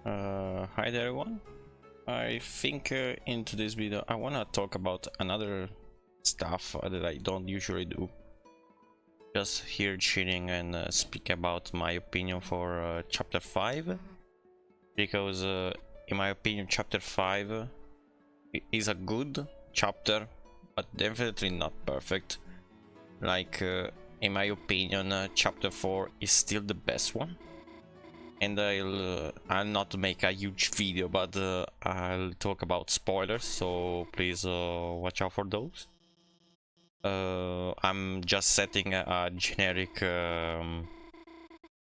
Hi there everyone. I think in today's video I wanna talk about another stuff that I don't usually do. Just here chilling and speak about my opinion for chapter 5. Because in my opinion chapter 5 is a good chapter, but definitely not perfect. Like in my opinion chapter 4 is still the best one. And I'll not make a huge video, but I'll talk about spoilers, so please watch out for those. I'm just setting a generic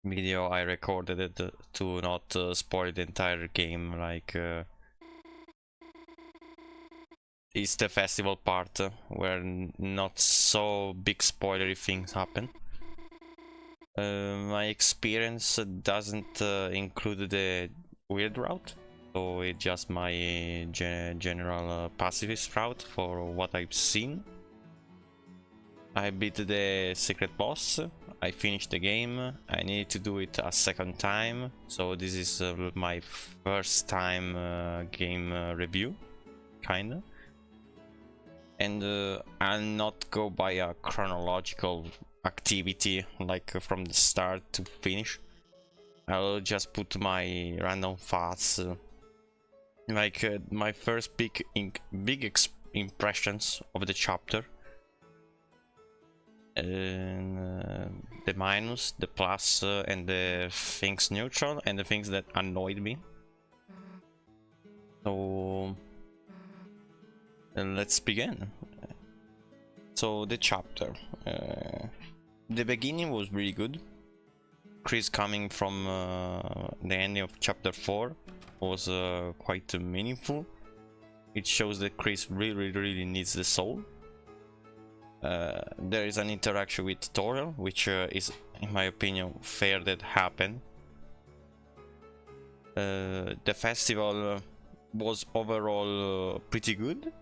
video I recorded it to not spoil the entire game. Like it's the festival part where not so big spoilery things happen. My experience doesn't include the weird route, so it's just my general pacifist route for what I've seen. I beat the secret boss, I finished the game, I need to do it a second time, so this is my first time game review, kinda. And I'll not go by a chronological activity like from the start to finish. I'll just put my random thoughts, like my first big impressions of the chapter, and the minus, the plus, and the things neutral, and the things that annoyed me. So let's begin. So the chapter, the beginning was really good. Chris coming from the ending of chapter 4 was quite meaningful. It shows that Chris really needs the soul. There is an interaction with Torel, which is, in my opinion, fair that happened. The festival was overall pretty good.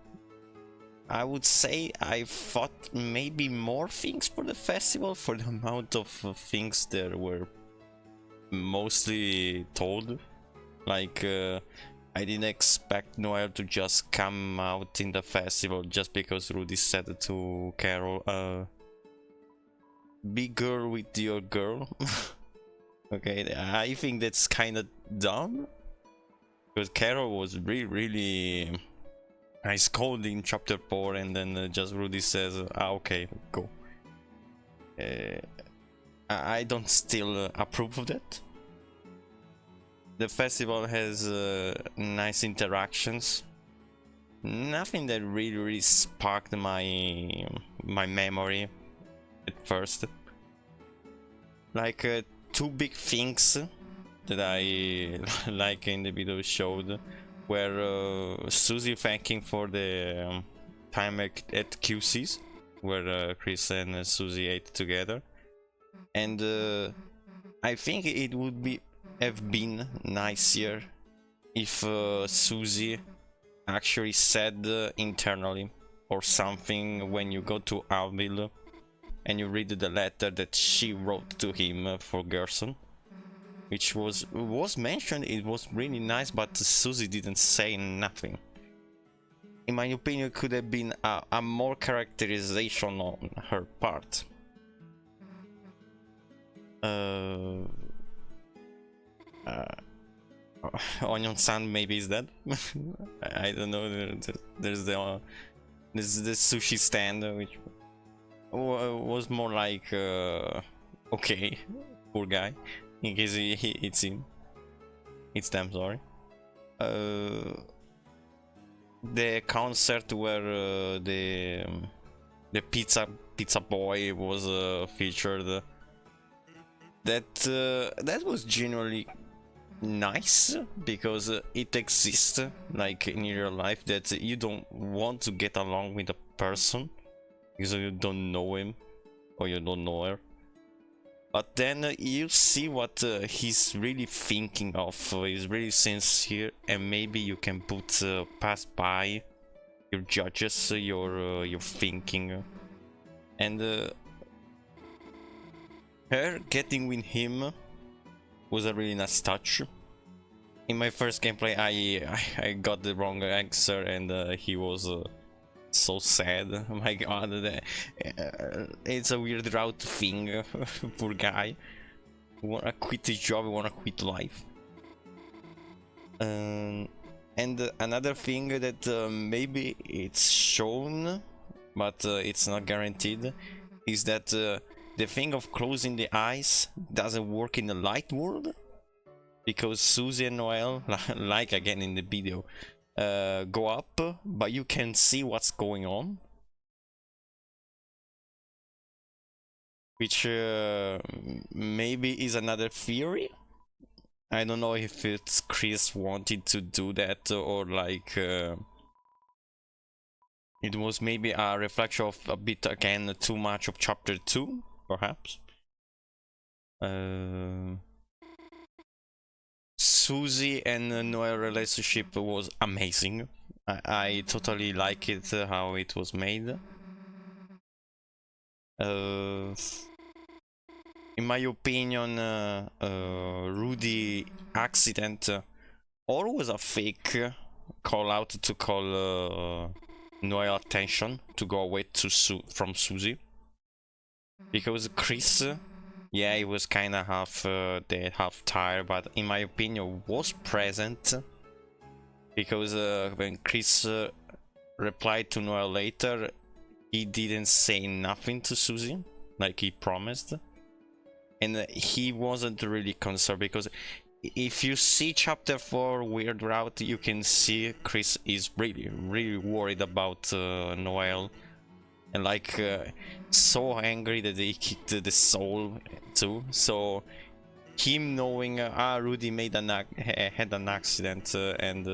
I would say I thought maybe more things for the festival for the amount of things that were mostly told. Like I didn't expect Noel to just come out in the festival just because Rudy said to Carol, be girl with your girl. Okay, I think that's kind of dumb, because Carol was really nice cold in chapter 4, and then just Rudy says, okay, go. I don't still approve of that. The festival has nice interactions. Nothing that really sparked my memory at first. Like two big things that I like in the video showed were Susie thanking for the time at QC's, where Chris and Susie ate together, and I think it would have been nicer if Susie actually said internally or something when you go to Alville and you read the letter that she wrote to him for Gerson, which was mentioned. It was really nice, but Susie didn't say nothing. In my opinion, it could have been a more characterization on her part. Onion San maybe is dead. I don't know. There's the sushi stand, which was more like okay, poor guy, in case it's him. It's them, sorry. The concert where the pizza boy was featured. That was genuinely nice, because it exists like in real life, that you don't want to get along with a person because you don't know him or you don't know her, but then you see what he's really thinking of. He's really sincere, and maybe you can put pass by your judges, your thinking, and her getting with him was a really nice touch. in my first gameplay I got the wrong answer, and he was so sad. Oh my god, it's a weird route thing. Poor guy. Wanna quit his job, wanna quit life. And another thing that maybe it's shown, but it's not guaranteed, is that the thing of closing the eyes doesn't work in the light world, because Susie and Noel, like again in the video, go up, but you can see what's going on, which maybe is another theory. I don't know if it's Chris wanted to do that, or like it was maybe a reflection of a bit again too much of chapter 2, perhaps. Susie and Noel relationship was amazing. I totally like it, how it was made. In my opinion, Rudy accident or was a fake call out to call Noel attention to go away from Susie, because Chris, yeah, he was kind of half dead, half tired, but in my opinion was present, because when Chris replied to Noel later, he didn't say nothing to Susie like he promised, and he wasn't really concerned, because if you see chapter 4 Weird Route, you can see Chris is really worried about Noel, and like so angry that he kicked the soul too. So him knowing Rudy made had an accident, and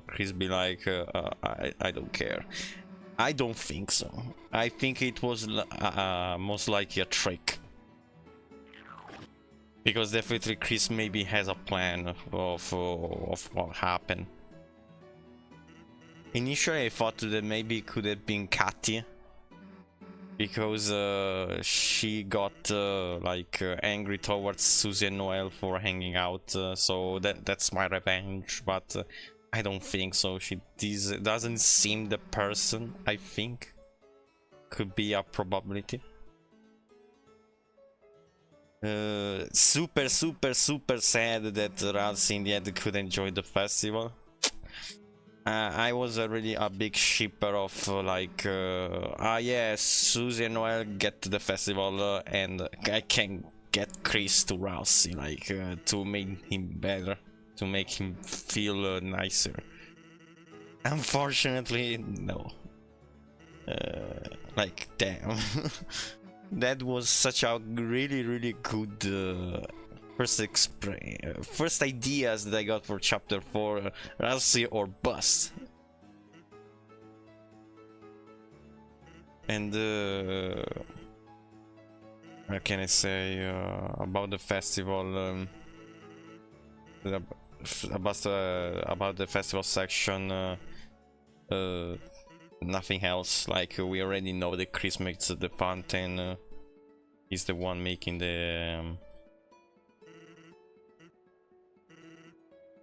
Chris be like I don't care. I don't think so. I think it was most likely a trick, because definitely Chris maybe has a plan of what happened. Initially I thought that maybe it could have been Katy, because she got like angry towards Susie and Noel for hanging out, so that's my revenge, but I don't think so. She doesn't seem the person. I think could be a probability. Super sad that Ralsei in the end could enjoy the festival. I was really a big shipper of like yeah, Susie and Noel get to the festival, and I can get Chris to Ralsei, like to make him better, to make him feel nicer. Unfortunately, no. Like, damn. That was such a really good first ideas that I got for chapter 4. Ralsei or bust. And what can I say about the festival? About the festival section, nothing else. Like, we already know that Chris makes the fountain. He's the one making the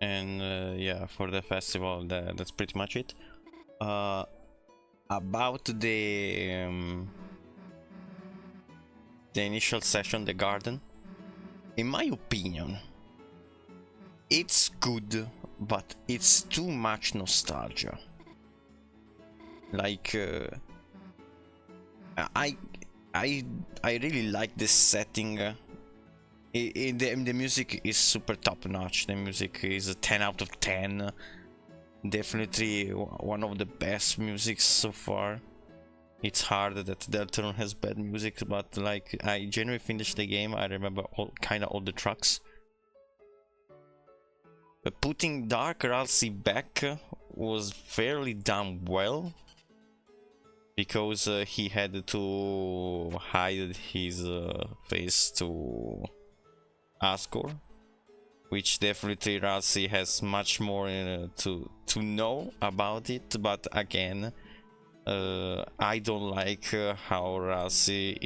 and yeah, for the festival that's pretty much it. About the initial session, the garden, in my opinion it's good, but it's too much nostalgia. Like I really like this setting. The music is super top notch. The music is a 10 out of 10. Definitely one of the best music so far. It's hard that Deltarune has bad music, but like, I genuinely finished the game. I remember kind of all the tracks. But putting Dark Ralsei back was fairly done well, because he had to hide his face to Asgore, which definitely Ralsei has much more to know about it. But again, I don't like how Ralsei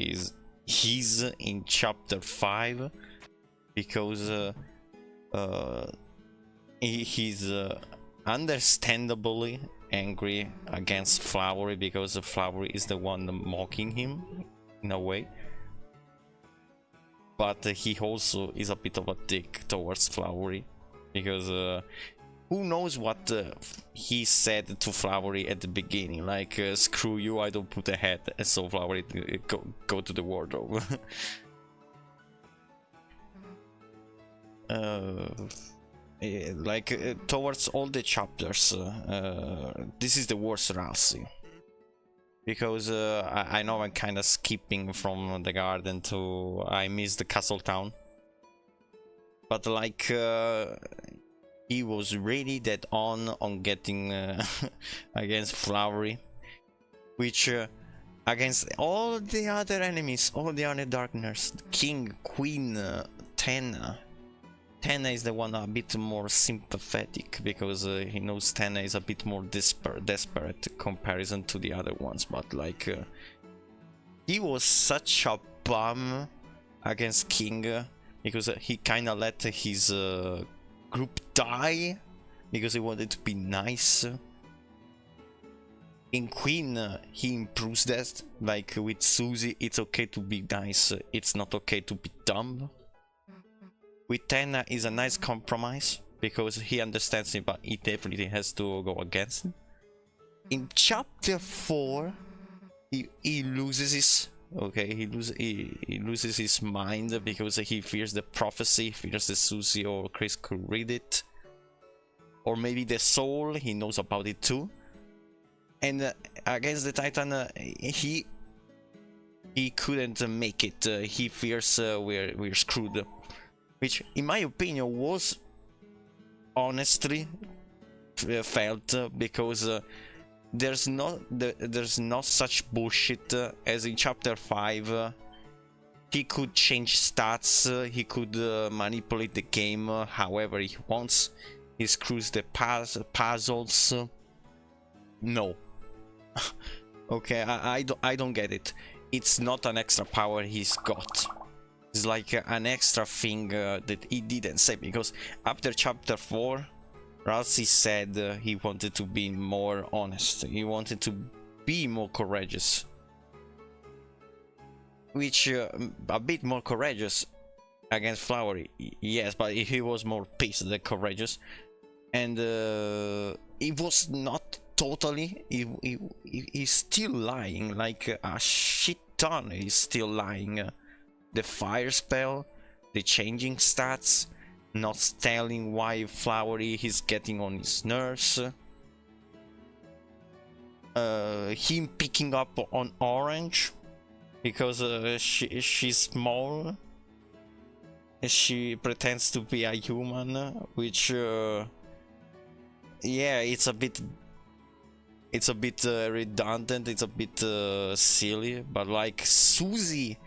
he's in chapter 5, because he's understandably angry against Flowery because Flowery is the one mocking him in a way. But he also is a bit of a dick towards Flowery because who knows what he said to Flowery at the beginning, like screw you, I don't put a head, and so Flowery go to the wardrobe. Towards all the chapters, this is the worst Ralsei, because I know I'm kind of skipping from the garden to I miss the castle town, but like he was really dead on getting against Flowery, which against all the other enemies, all the other darkness, King, Queen, Tenna. Tenna is the one a bit more sympathetic because he knows Tenna is a bit more desperate in comparison to the other ones, but like he was such a bum against King because he kind of let his group die because he wanted to be nice. In Queen, he improves that, like with Susie, it's okay to be nice, it's not okay to be dumb. With Tenna is a nice compromise because he understands it, but he definitely has to go against it. In chapter 4, he loses his he loses his mind because he fears the prophecy, fears that Susie or Chris could read it, or maybe the soul, he knows about it too. And against the Titan, he couldn't make it. He fears we're screwed. Which, in my opinion, was honestly felt because there's not such bullshit as in chapter 5. He could change stats, he could manipulate the game however he wants. He screws the puzzles. No. Okay, I don't get it. It's not an extra power he's got. It's like an extra thing that he didn't say, because after chapter 4, Ralsei said he wanted to be more honest, he wanted to be more courageous. Which, a bit more courageous against Flowery, yes, but he was more pissed than courageous. And it was not totally, he's still lying, like a shit ton, he's still lying. The fire spell, the changing stats, not telling why Flowery is getting on his nerves, him picking up on Orange because she's small, she pretends to be a human, which yeah, it's a bit redundant, it's a bit silly, but like Susie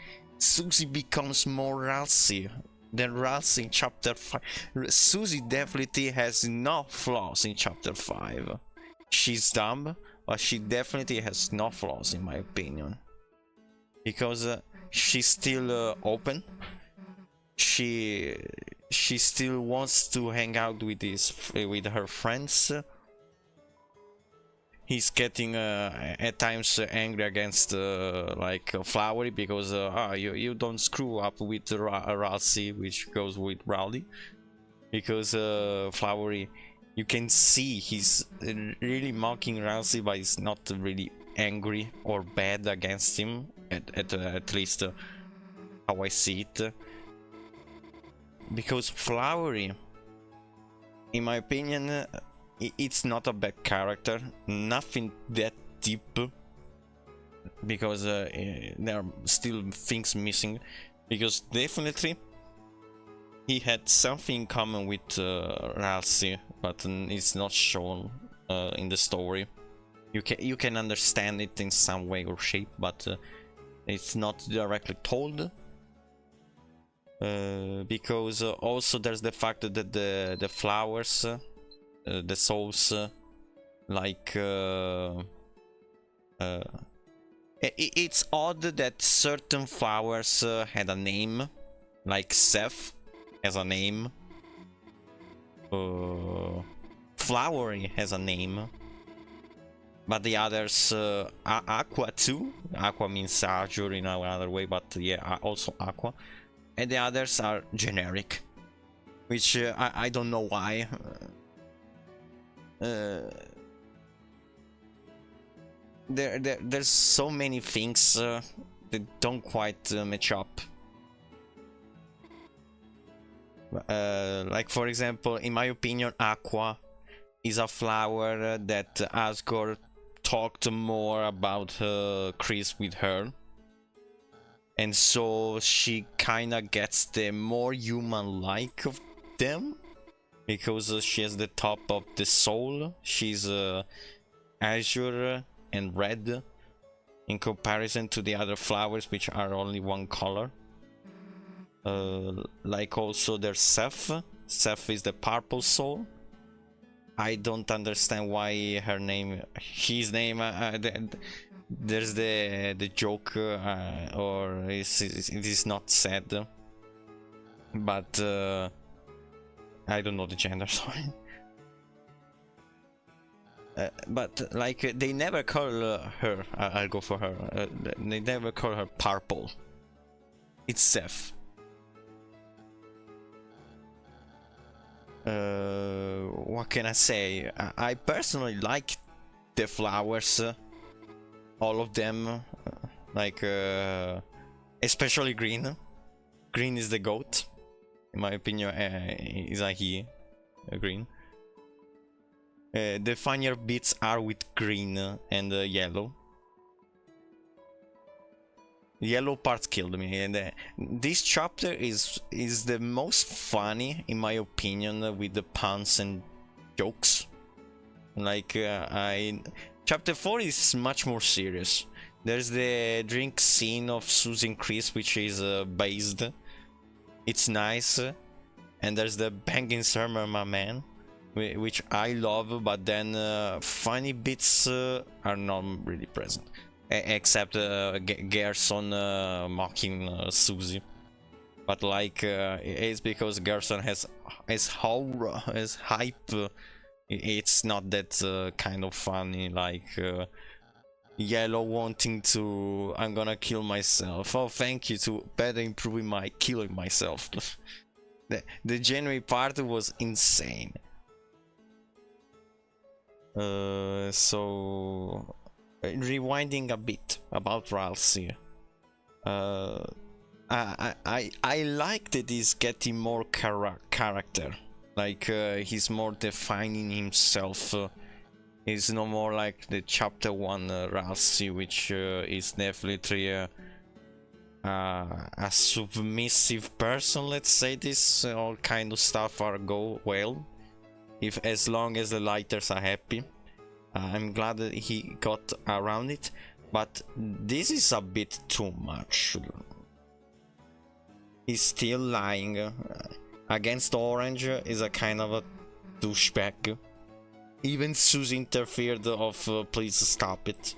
becomes more Ralsei than Ralsei in chapter 5. Susie definitely has no flaws in chapter 5. She's dumb, but she definitely has no flaws in my opinion. Because she's still open. She still wants to hang out with her friends. He's getting at times angry against like Flowery because you don't screw up with Ralsei, which goes with Rowdy, because Flowery, you can see he's really mocking Ralsei, but he's not really angry or bad against him, at least how I see it. Because Flowery, in my opinion, it's not a bad character, nothing that deep, because there are still things missing, because definitely he had something in common with Ralsei, but it's not shown in the story. You can understand it in some way or shape, but it's not directly told. Because also there's the fact that the flowers, the souls, like it's odd that certain flowers had a name, like Seth has a name, flower has a name, but the others, Aqua too. Aqua means Azure in another way, but yeah, also Aqua. And the others are generic, which I don't know why. There's so many things that don't quite match up. Like for example, in my opinion, Aqua is a flower that Asgore talked more about Chris with her, and so she kinda gets the more human-like of them, because she has the top of the soul. She's azure and red in comparison to the other flowers, which are only one color. Like also there's Seth. Seth is the purple soul. I don't understand why his name, there's the joke, or it is not said, but I don't know the gender, sorry. But like they never call her, I'll go for her, they never call her purple. It's Seth. What can I say? I personally like the flowers, all of them, like especially green. Green is the goat, in my opinion. Is a he, green. The funnier bits are with green and yellow. Yellow parts killed me, and this chapter is the most funny in my opinion, with the puns and jokes. Like chapter 4 is much more serious. There's the drink scene of Susie and Chris, which is based. It's nice, and there's the banging sermon, my man, which I love, but then funny bits are not really present. Except Gerson mocking Susie, but like it's because Gerson has hype. It's not that kind of funny, like Yellow wanting to I'm gonna kill myself. Oh, thank you to better improving my killing myself. The January part was insane. So rewinding a bit about Ralsei, I like that he's getting more character, like he's more defining himself. He's no more like the chapter 1 Ralsei, which is definitely a submissive person, let's say. This all kind of stuff are go well, if as long as the lighters are happy. I'm glad that he got around it, but this is a bit too much. He's still lying. Against Orange is a kind of a douchebag. Even Susie interfered of please stop it.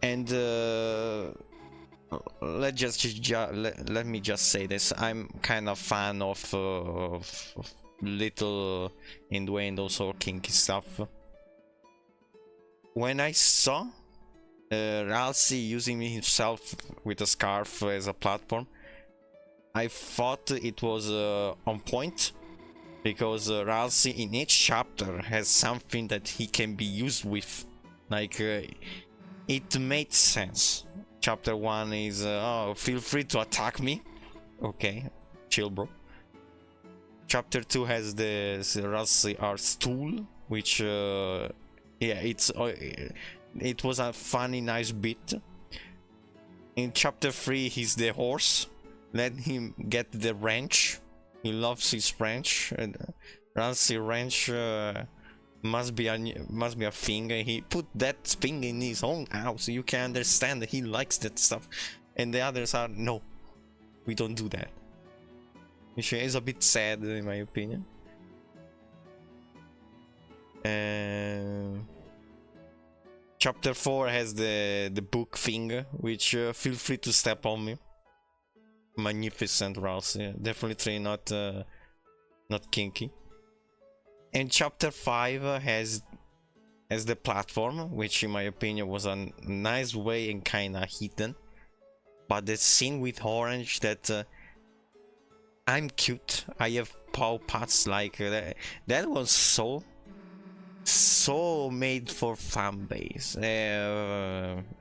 And let me just say this. I'm kind of fan of little innuendos or kinky stuff. When I saw Ralsei using himself with a scarf as a platform, I thought it was on point, because Ralsei in each chapter has something that he can be used with. Like it made sense. Chapter 1 is oh, feel free to attack me. Okay, chill, bro. Chapter 2 has the Ralsei art stool, which yeah, it was a funny, nice bit. In chapter 3 he's the horse. Let him get the wrench. He loves his wrench. Ralsei wrench must be a thing. He put that thing in his own house. You can understand that he likes that stuff. And the others are no, we don't do that. Which is a bit sad in my opinion. Chapter 4 has the book thing, which feel free to step on me. Magnificent Ralsei, definitely not kinky. And chapter 5 has the platform, which in my opinion was a nice way and kinda hidden. But the scene with Orange, that I'm cute, I have paw pads, like that was so made for fan base.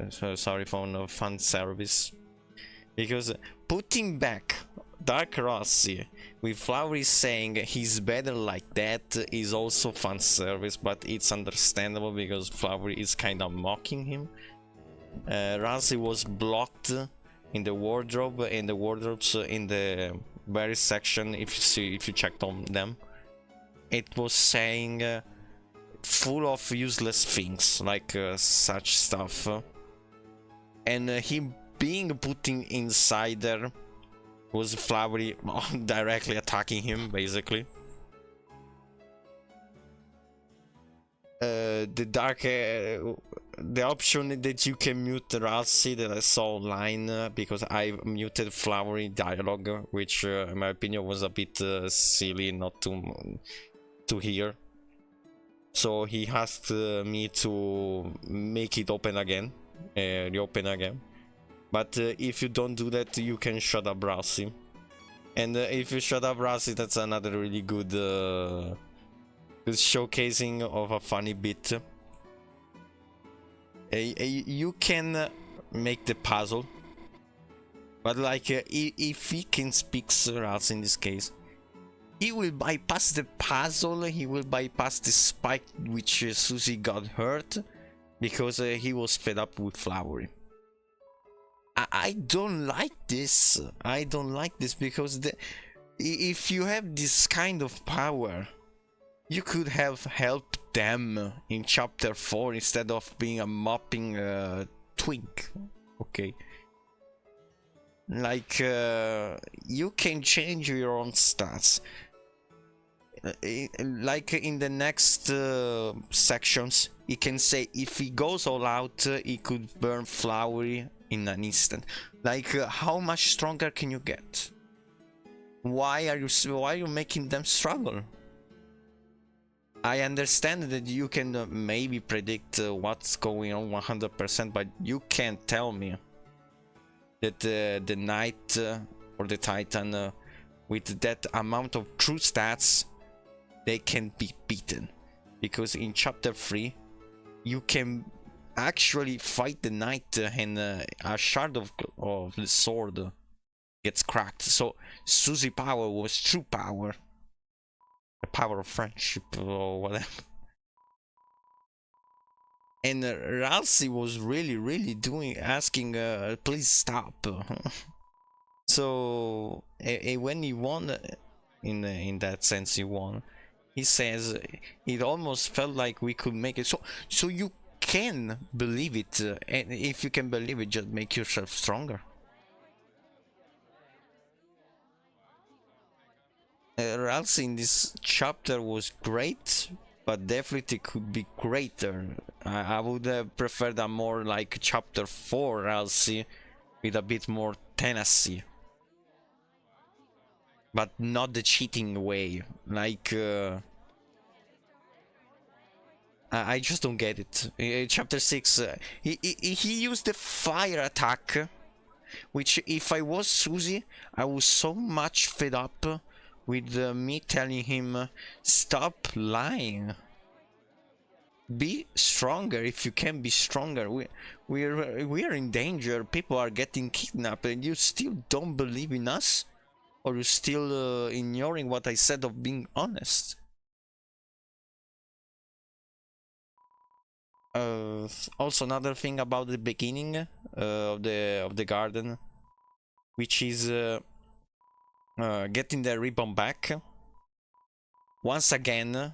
So sorry for no fan service, because putting back Dark Rossi with Flowery saying he's better like that is also fan service, but it's understandable because Flowery is kind of mocking him. Rossi was blocked in the wardrobe, and the wardrobes in the very section, if you checked on them, it was saying full of useless things, like such stuff, and him being putting inside there was Flowery directly attacking him, basically. The dark, the option that you can mute Ralsei that I saw online, because I muted Flowery dialogue, which in my opinion was a bit silly not to hear. So he asked me to make it open again, reopen again. But if you don't do that, you can shut up Ralsei. And if you shut up Ralsei, that's another really good showcasing of a funny bit. You can make the puzzle, but like if he can speak Ralsei in this case, he will bypass the puzzle, he will bypass the spike which Susie got hurt, because he was fed up with Flowery. I don't like this. I don't like this, because if you have this kind of power, you could have helped them in chapter 4 instead of being a mopping twink. Okay. Like, you can change your own stats. Like in the next sections, he can say if he goes all out, he could burn Flowery in an instant. Like, how much stronger can you get? Why are you making them struggle? I understand that you can maybe predict what's going on 100%, but you can't tell me that the Knight or the Titan with that amount of true stats, they can be beaten. Because in chapter 3 you can actually fight the Knight and a shard of the sword gets cracked. So Susie power was true power, the power of friendship or whatever. And Ralsei was really asking, please stop. So when he won, in that sense he won. He says it almost felt like we could make it. So you can believe it, and if you can believe it, just make yourself stronger. Ralsei in this chapter was great, but definitely could be greater. I would have preferred a more like chapter 4 Ralsei with a bit more tenacity, but not the cheating way. Like, I just don't get it. Chapter 6, he used the fire attack, which if I was Susie, I was so much fed up with me telling him, stop lying. Be stronger if you can be stronger. We're in danger. People are getting kidnapped, and you still don't believe in us? Or you still ignoring what I said of being honest? Also, another thing about the beginning of the garden, which is getting the ribbon back. Once again,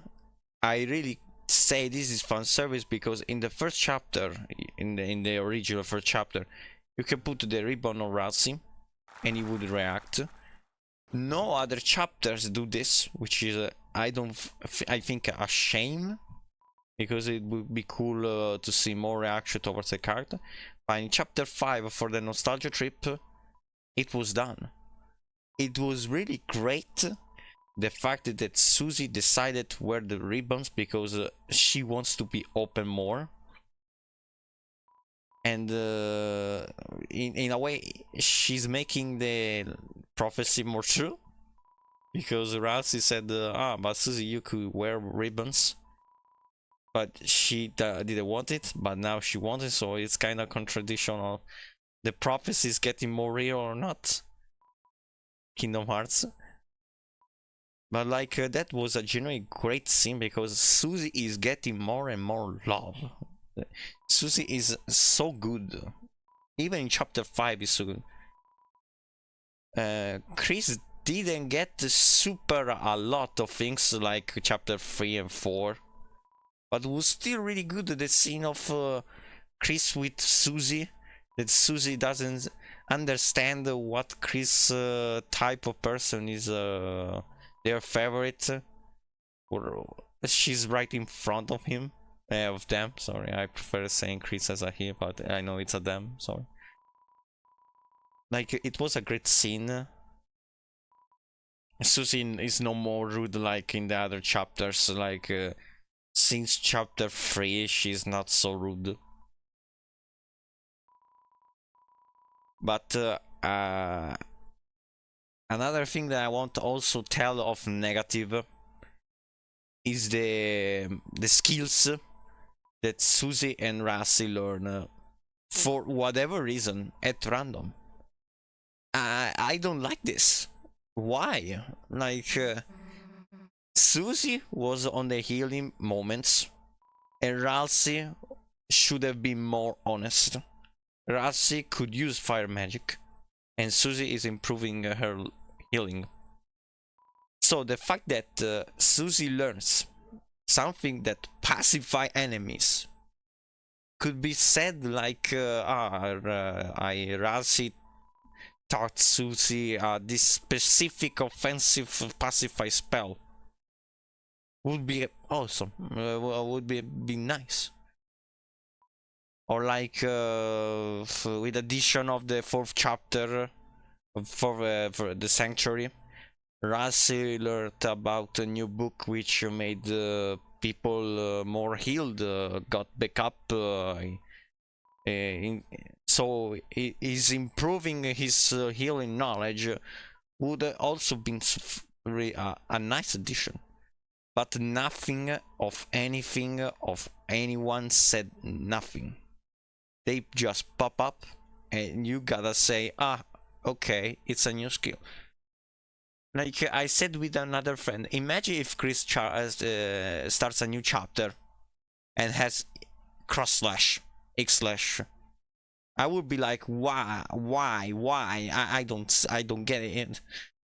I really say this is fan service, because in the first chapter, in the original first chapter, you can put the ribbon on Ralsei and he would react. No other chapters do this, which is I think a shame, because it would be cool to see more reaction towards the character. But in chapter 5 for the nostalgia trip, it was done. It was really great, the fact that Susie decided to wear the ribbons because she wants to be open more, and in a way she's making the prophecy more true, because Ralsei said but Susie, you could wear ribbons, but she didn't want it, but now she wants it, so it's kind of contradictional. The prophecy is getting more real or not, Kingdom Hearts. But like that was a genuinely great scene, because Susie is getting more and more love. Susie is so good, even in chapter 5 is so good. Chris didn't get super a lot of things like chapter 3 and 4, but was still really good. The scene of Chris with Susie, that Susie doesn't understand what Chris type of person is their favorite, or she's right in front of him, of them. Sorry, I prefer saying Chris as a he, but I know it's a them. Sorry. Like, it was a great scene. Susie is no more rude like in the other chapters. Like since chapter 3, she's not so rude. But another thing that I want to also tell of negative is the skills that Susie and Rassi learn for whatever reason at random. I don't like this. Why? Like Susie was on the healing moments, and Ralsei should have been more honest. Ralsei could use fire magic, and Susie is improving her healing. So the fact that Susie learns something that pacify enemies could be said like Ralsei taught Susie this specific offensive pacify spell. Would be awesome. Would be nice. Or like with addition of the 4th chapter for the Sanctuary, Ralsei learned about a new book which made people more healed, got back up. So he's improving his healing knowledge. Would also been a nice addition. But nothing of anything of anyone said nothing. They just pop up, and you gotta say, okay, it's a new skill. Like I said with another friend, imagine if Chris starts a new chapter and has cross slash, X slash. I would be like, why? I don't get it.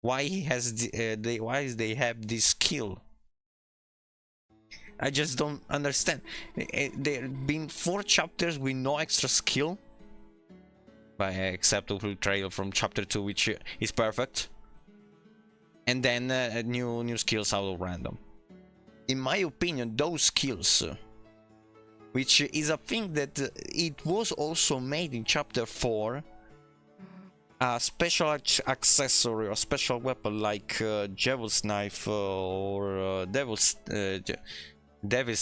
Why he has why they have this skill? I just don't understand. There have been 4 chapters with no extra skill, except the trail from chapter 2, which is perfect, and then new skills out of random. In my opinion, those skills, which is a thing that it was also made in chapter 4, a special accessory or special weapon like Devil's Knife or Devil's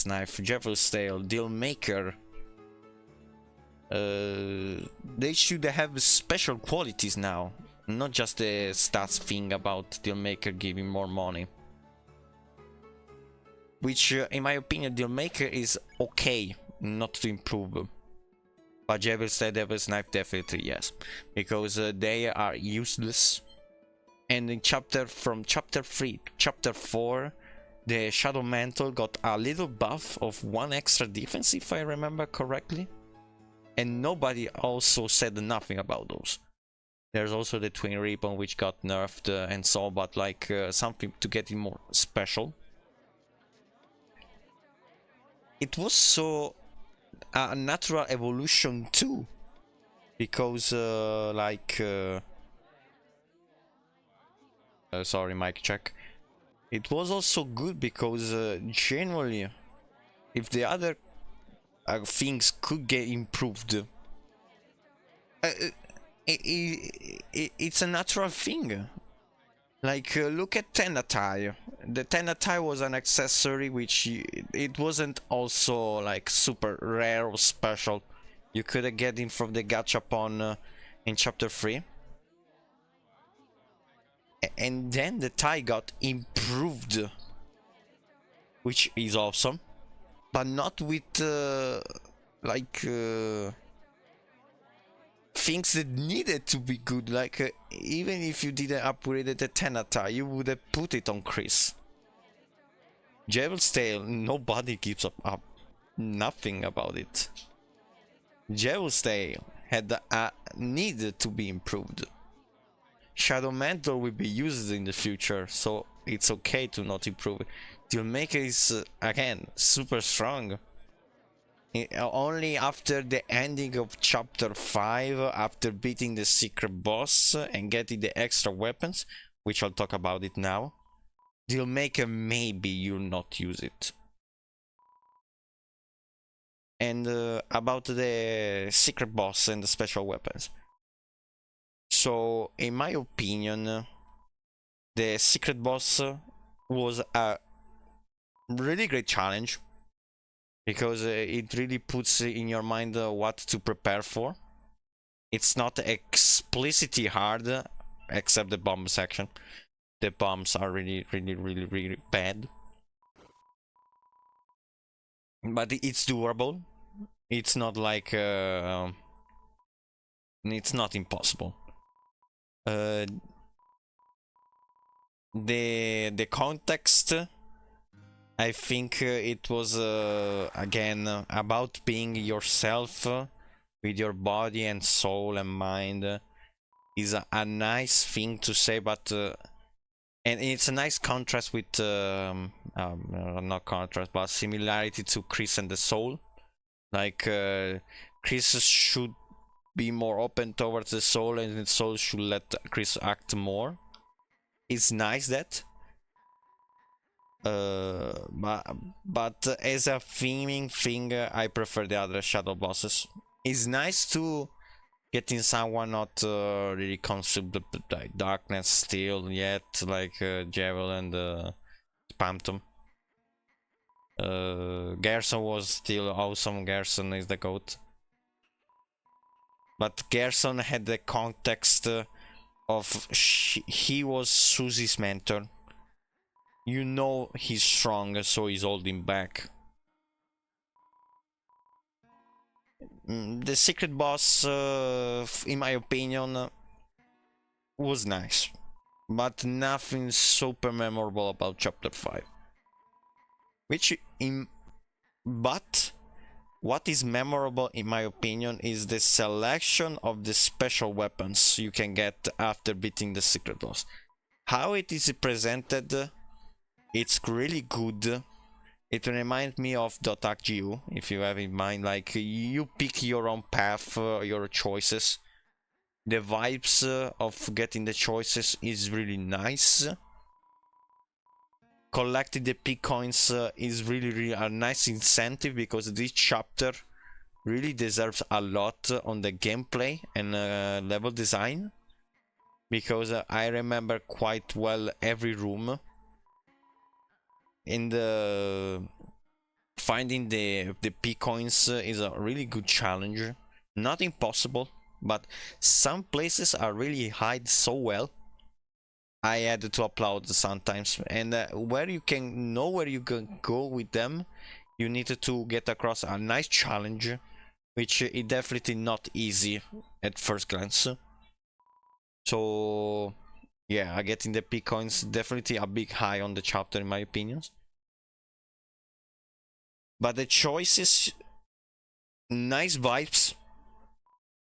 Knife, Devil's Tail, Deal Maker. They should have special qualities now, not just the stats thing about Deal Maker giving more money. Which, in my opinion, Deal Maker is okay, not to improve. But Devil's Tail, Devil's Knife, definitely yes, because they are useless. And in from chapter 3 to chapter 4, the Shadow Mantle got a little buff of 1 extra defense, if I remember correctly. And nobody also said nothing about those. There's also the Twin Ribbon, which got nerfed and so, but like something to get it more special. It was so a natural evolution too, because sorry, mic check. It was also good because generally, if the other things could get improved, it's a natural thing. Like, look at Tenatai. The Tenatai was an accessory which it wasn't also like super rare or special. You could get it from the gachapon in chapter 3. And then the tie got improved, which is awesome, but not with like things that needed to be good. Like even if you didn't upgrade the Tenata, you would have put it on Chris. Javel's Tale, nobody gives up nothing about it. Javel's Tale had needed to be improved. Shadow Mentor will be used in the future, so it's okay to not improve it. Dealmaker is again super strong. Only after the ending of chapter 5, after beating the secret boss and getting the extra weapons, which I'll talk about it now, Dealmaker maybe you'll not use it. And about the secret boss and the special weapons. So, in my opinion, the secret boss was a really great challenge, because it really puts in your mind what to prepare for. It's not explicitly hard, except the bomb section. The bombs are really bad. But it's doable. It's not like... it's not impossible. The context... I think it was again about being yourself with your body and soul and mind is a nice thing to say, but and it's a nice contrast with not contrast but similarity to Chris and the Soul. Like Chris should be more open towards the soul, and the soul should let Chris act more. It's nice that. But as a theming thing, I prefer the other shadow bosses. It's nice to get in someone not really consumed by darkness still yet, like Javel and Phantom. Gerson was still awesome. Gerson is the GOAT. But Gerson had the context of he was Susie's mentor. You know he's strong, so he's holding back. The secret boss, in my opinion, was nice, but nothing super memorable about chapter 5. But what is memorable, in my opinion, is the selection of the special weapons you can get after beating the secret boss. How it is presented, it's really good. It reminds me of .GU, if you have in mind, like you pick your own path, your choices. The vibes of getting the choices is really nice. Collecting the P coins is really a nice incentive, because this chapter really deserves a lot on the gameplay and level design. Because I remember quite well every room. In the finding the P coins is a really good challenge. Not impossible, but some places are really hide so well. I had to applaud sometimes. And where you can know where you can go with them, you need to get across a nice challenge, which is definitely not easy at first glance. So yeah, getting the P coins definitely a big high on the chapter in my opinion. But the choices, nice vibes,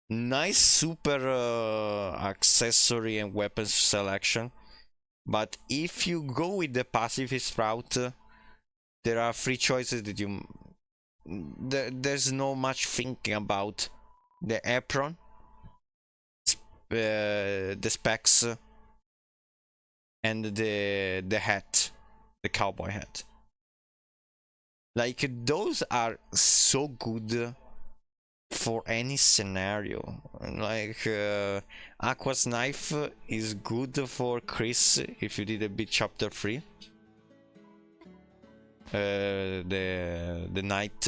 nice super accessory and weapons selection. But if you go with the pacifist route, there are 3 choices that you... there's no much thinking about. The apron, the specs, and the hat, the cowboy hat. Like, those are so good for any scenario. Like Aqua's knife is good for Chris if you did a bit chapter 3. The knight,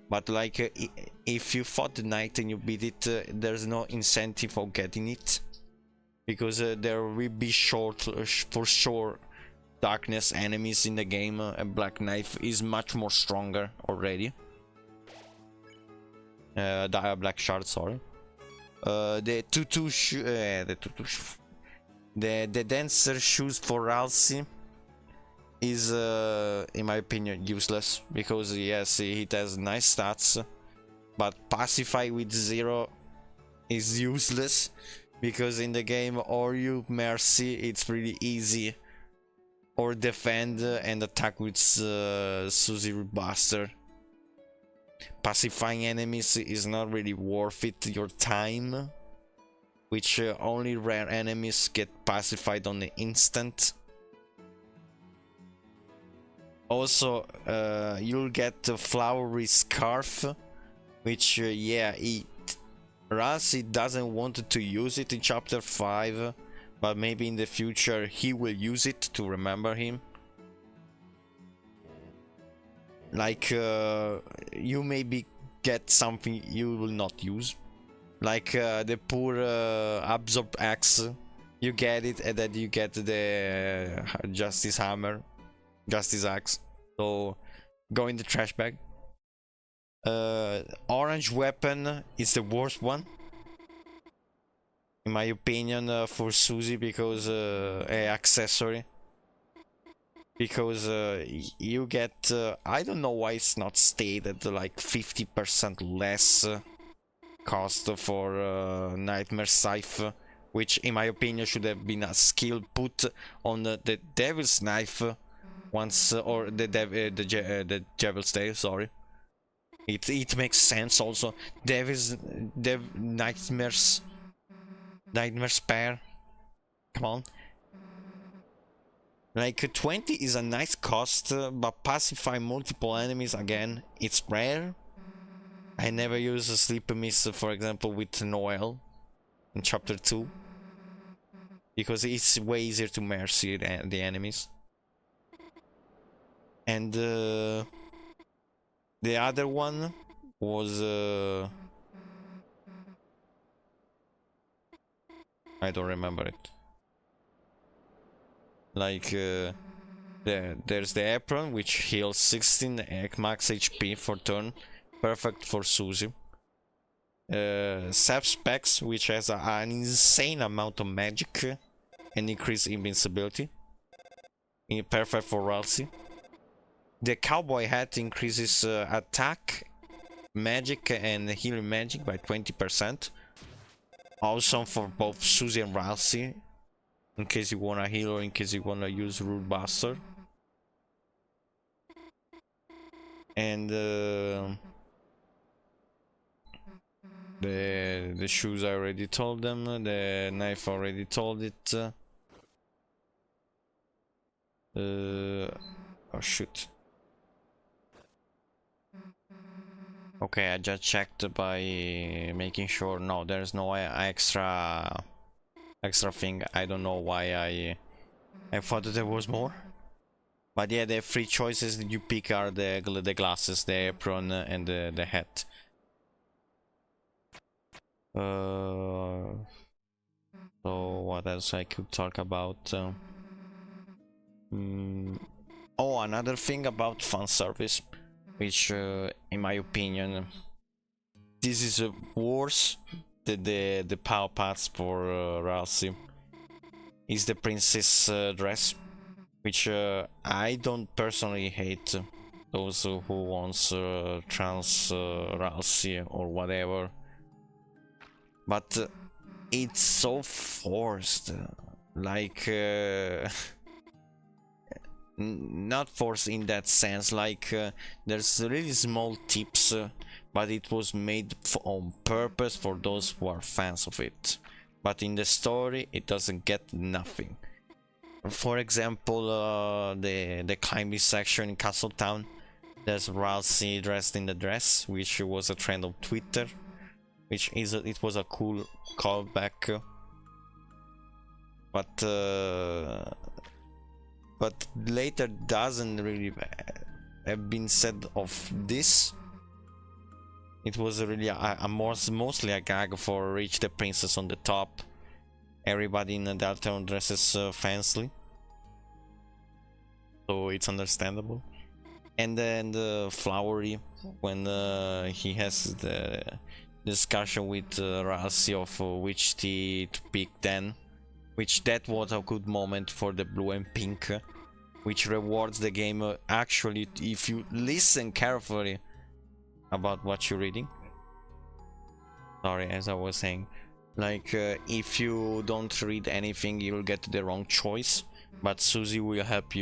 but like if you fought the knight and you beat it, there's no incentive for getting it, because there will be for sure darkness enemies in the game. A black knife is much more stronger already. Black shard, sorry. The denser shoes for Ralsei is in my opinion useless, because yes, it has nice stats, but pacify with 0 is useless, because in the game or you mercy, it's really easy, or defend and attack with Susie Buster. Pacifying enemies is not really worth it your time, which only rare enemies get pacified on the instant. Also, you'll get a flowery scarf, which yeah, Ralsei doesn't want to use it in chapter 5, but maybe in the future he will use it to remember him. Like you maybe get something you will not use, like the poor absorb axe. You get it, and then you get the justice hammer, justice axe, so go in the trash bag. Orange weapon is the worst one in my opinion for Susie, because accessory, because you get I don't know why it's not stated like 50% less cost for Nightmare Scythe, which in my opinion should have been a skill put on the Devil's Knife once, or the Devil's Tail, sorry. It makes sense also. Nightmare Spare, come on. Like 20 is a nice cost, but pacify multiple enemies, again, it's rare. I never use a Sleep Miss, for example, with Noel in chapter 2, because it's way easier to mercy the enemies. And the other one was I don't remember it. Like there's the apron, which heals 16 max HP for turn, perfect for Susie. Sap Specs, which has an insane amount of magic and increased invincibility, perfect for Ralsei. The cowboy hat increases attack, magic, and healing magic by 20%. Awesome for both Susie and Ralsei, in case you wanna heal or in case you wanna use Root Buster. And the shoes I already told them, the knife I already told it. Oh shoot. Okay, I just checked by making sure. No, there's no extra thing. I don't know why I thought that there was more. But yeah, the 3 choices that you pick are the glasses, the apron, and the hat. So what else I could talk about? Oh, another thing about fan service, which in my opinion this is worse than the power paths for Ralsei, is the princess dress, which I don't personally hate those who wants trans Ralsei or whatever, but it's so forced, like not forced in that sense, like there's really small tips, but it was made on purpose for those who are fans of it, but in the story it doesn't get nothing. For example, the climbing section in Castletown, there's Ralsei dressed in the dress, which was a trend on Twitter, which is it was a cool callback. But later doesn't really have been said of this. It was really mostly a gag for Reach the Princess on the top. Everybody in Deltarune dresses fancily, so it's understandable. And then the Flowery, when he has the discussion with Ralsei of which tea to pick then, which that was a good moment for the blue and pink, which rewards the game actually if you listen carefully about what you're reading. Sorry, as I was saying, like if you don't read anything, you'll get the wrong choice. But Susie will help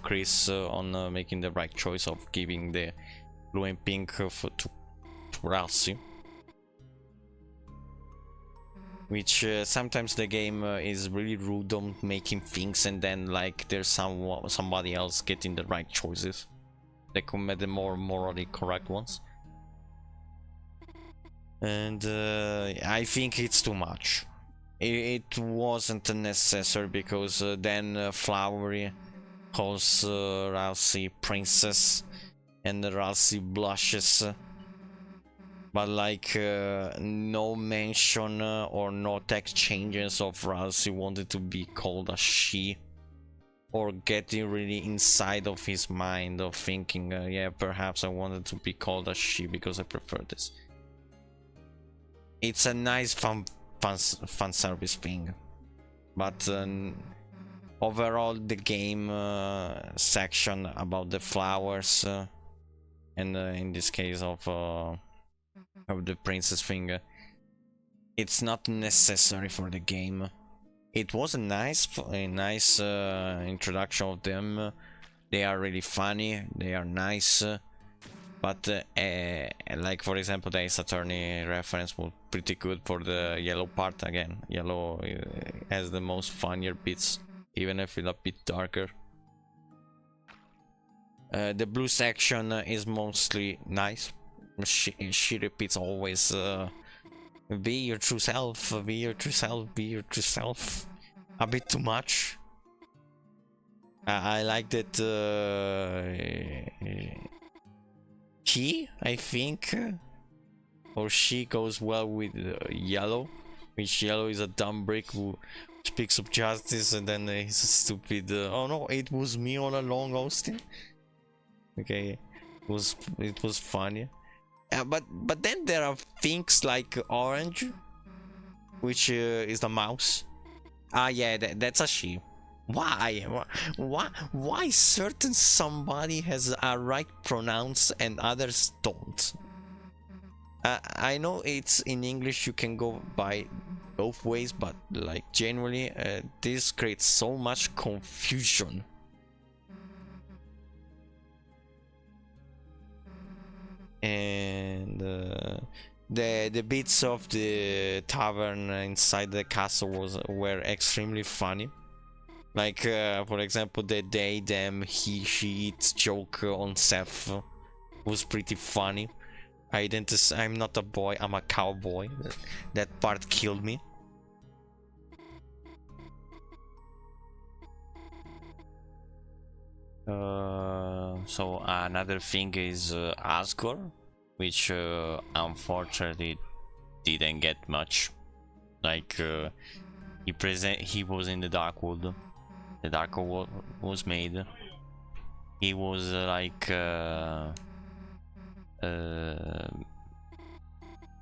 Chris on making the right choice of giving the blue and pink to Ralsei. Which sometimes the game is really rude on making things, and then like there's somebody else getting the right choices. They commit the more morally correct ones. And I think it's too much. It wasn't necessary, because then Flowery calls Ralsei princess, and Ralsei blushes. But like no mention or no text changes of Ralsei wanted to be called a she, or getting really inside of his mind of thinking, yeah, perhaps I wanted to be called a she because I prefer this. It's a nice fan service thing, but overall the game section about the flowers and in this case of the princess thing, it's not necessary for the game. It was a nice introduction of them. They are really funny, they are nice, but like for example the Ace Attorney reference was pretty good for the yellow part. Again, yellow has the most funnier bits, even if it's a bit darker. The blue section is mostly nice. She repeats always, be your true self, be your true self, be your true self. A bit too much. I like that he, I think, or she goes well with yellow, which yellow is a dumb brick who speaks of justice, and then he's a stupid, oh no, it was me all along, Austin. Okay, it was funny. But then there are things like orange, which is the mouse. Yeah, that's a she. Why certain somebody has a right pronouns and others don't? I know it's in English, you can go by both ways, but like generally this creates so much confusion. And the bits of the tavern inside the castle were extremely funny. Like for example, the they, them, he, she, it joke on Seth was pretty funny. I'm not a boy, I'm a cowboy. That part killed me. So another thing is Asgore, which unfortunately didn't get much. Like he was in the Dark World. The Dark World was made. He was like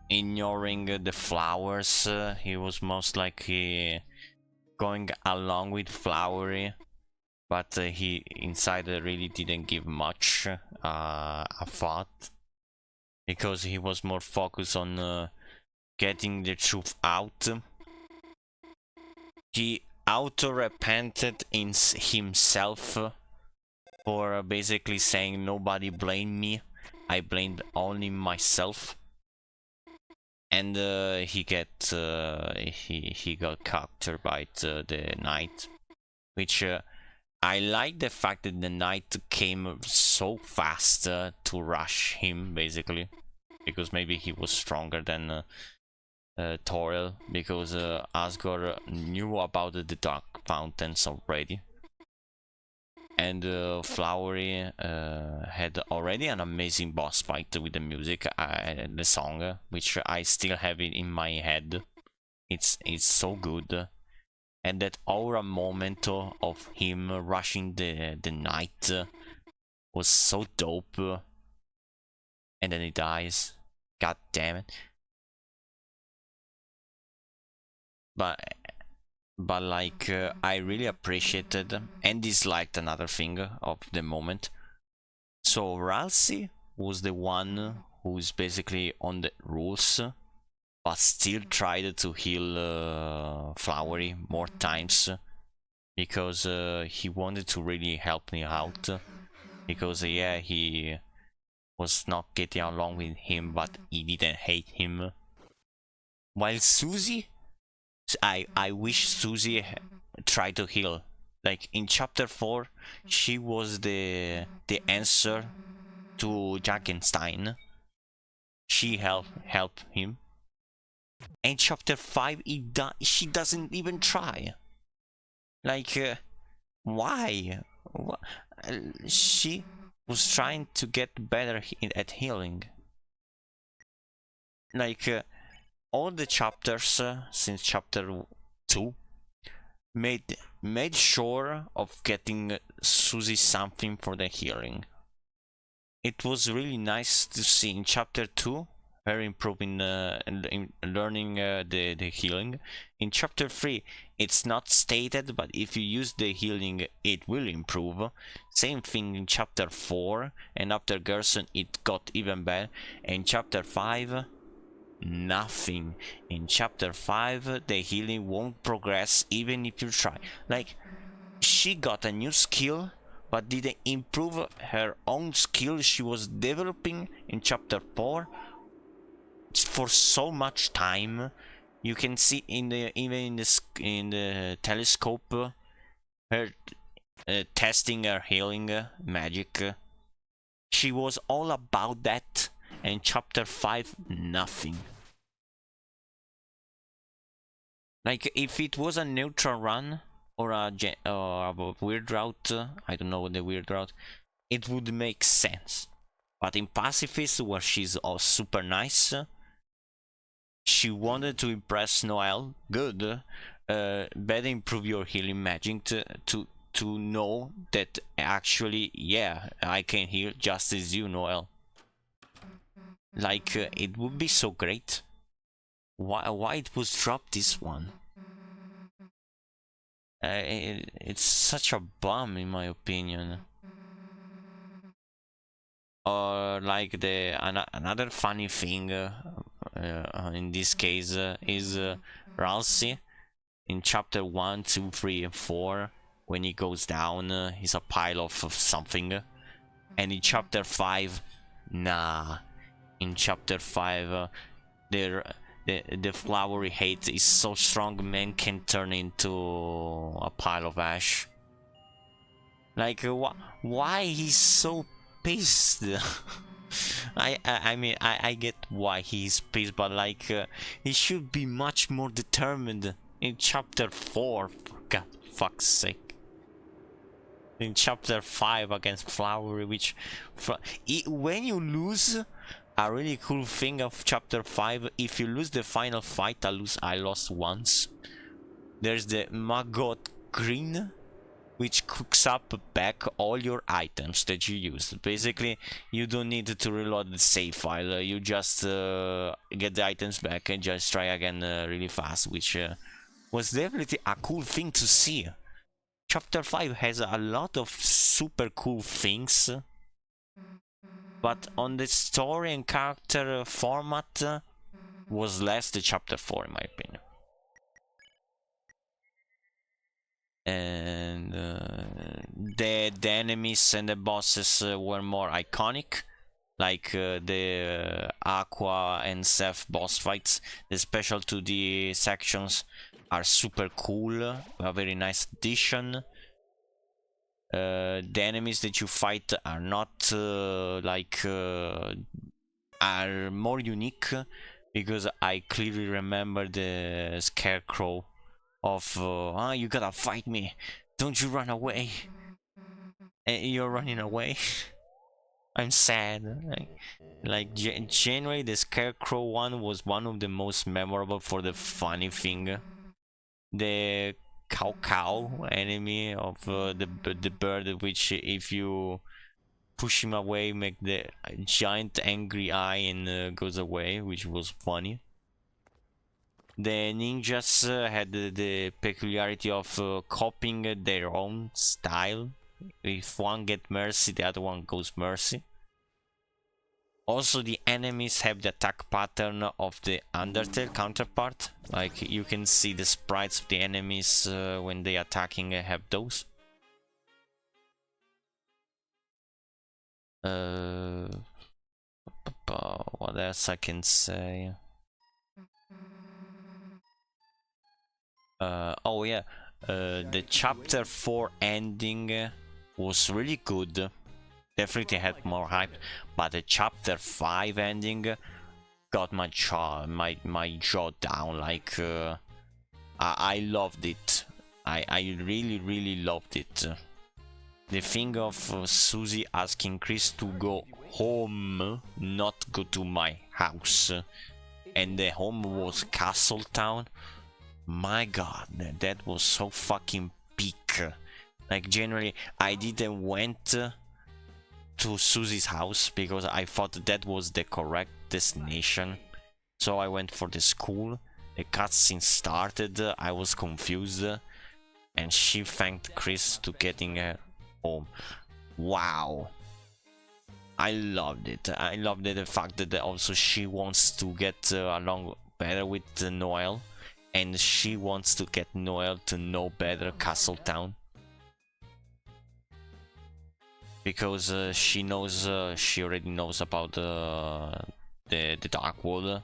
ignoring the flowers. He was most likely going along with Flowery, but he inside really didn't give much a thought, because he was more focused on getting the truth out. He auto-repented in himself for basically saying nobody blamed me, I blamed only myself. And he got captured by the knight, which I like the fact that the knight came so fast to rush him, basically. because maybe he was stronger than Toril, because Asgore knew about the Dark Fountains already. And Flowery had already an amazing boss fight with the music, the song, which I still have it in my head. It's so good. And that aura moment of him rushing the night was so dope. And then he dies. God damn it. But like I really appreciated and disliked another thing of the moment. So Ralsei was the one who's basically on the rules, but still tried to heal Flowery more times, because he wanted to really help me out, because yeah, he was not getting along with him, but he didn't hate him. While Susie, I wish Susie tried to heal. Like in chapter 4, she was the answer to Jagenstein. She helped him. And chapter 5, she doesn't even try. Like, why? She was trying to get better at healing. Like, all the chapters since chapter 2 made sure of getting Susie something for the healing. It was really nice to see in chapter 2 her improving in learning the healing. In chapter 3 it's not stated, but if you use the healing it will improve. Same thing in chapter 4, and after Gerson it got even better. In chapter 5, nothing. In chapter 5 the healing won't progress even if you try. Like, she got a new skill but didn't improve her own skill she was developing in chapter 4 for so much time. You can see in the even in the telescope her testing her healing magic. She was all about that, and chapter 5 nothing. Like, if it was a neutral run or a weird route, I don't know the weird route, it would make sense. But in Pacifist, where she's all super nice, she wanted to impress Noel. Good. Better improve your healing magic to know that actually, yeah, I can heal just as you, Noel. Like, it would be so great. Why it was dropped, this one? It's such a bum, in my opinion. Or like another funny thing in this case is Ralsei in chapter 1, 2, 3, and 4. When he goes down, he's a pile of something, and in chapter 5, nah. In chapter 5, the flowery hate is so strong, man can turn into a pile of ash. Like, why he's so pissed? I mean, I get why he's pissed, but like, he should be much more determined in chapter 4, for fuck's sake. In chapter 5 against Flowery, which when you lose, a really cool thing of chapter 5, if you lose the final fight, I lost once. There's the Maggot Green, which cooks up back all your items that you used. Basically, you don't need to reload the save file. You just get the items back and just try again really fast, which was definitely a cool thing to see. Chapter 5 has a lot of super cool things, but on the story and character format was less the chapter 4, in my opinion. And the enemies and the bosses were more iconic, like the Aqua and Seth boss fights. The special 2D sections are super cool, a very nice addition. The enemies that you fight are not like are more unique because I clearly remember the scarecrow of you gotta fight me, don't you run away. You're running away. I'm sad. Generally the scarecrow one was one of the most memorable for the funny thing. The cow enemy of the bird, which if you push him away make the giant angry eye and goes away, which was funny. The ninjas had the peculiarity of copying their own style. If one get mercy, the other one goes mercy. Also, the enemies have the attack pattern of the Undertale counterpart. Like, you can see the sprites of the enemies when they attacking have those. What else I can say? Oh yeah, the chapter 4 ending was really good. Definitely had more hype, but the chapter 5 ending got my jaw down. Like I loved it. I really loved it. The thing of Susie asking Chris to go home, not go to my house, and the home was Castletown. My god, that was so fucking peak. Like, generally, I didn't went to Susie's house because I thought that was the correct destination. So I went for the school. The cutscene started, I was confused, and she thanked Chris to getting her home. Wow. I loved it. I loved the fact that also she wants to get along better with Noel. And she wants to get Noel to know better Castletown. Because she knows, she already knows about the Dark World.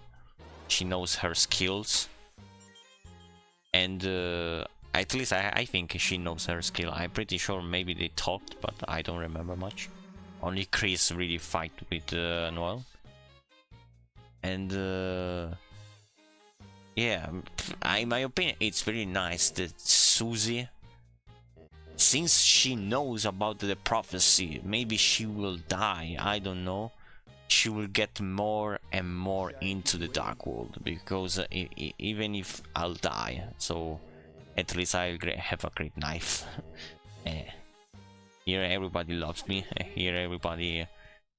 She knows her skills. And at least I think she knows her skill. I'm pretty sure maybe they talked, but I don't remember much. Only Chris really fight with Noel. And yeah, in my opinion, it's very nice that Susie, since she knows about the prophecy, maybe she will die, I don't know. She will get more and more into the Dark World, because even if I'll die, so at least I'll have a great knife. Here everybody loves me, here everybody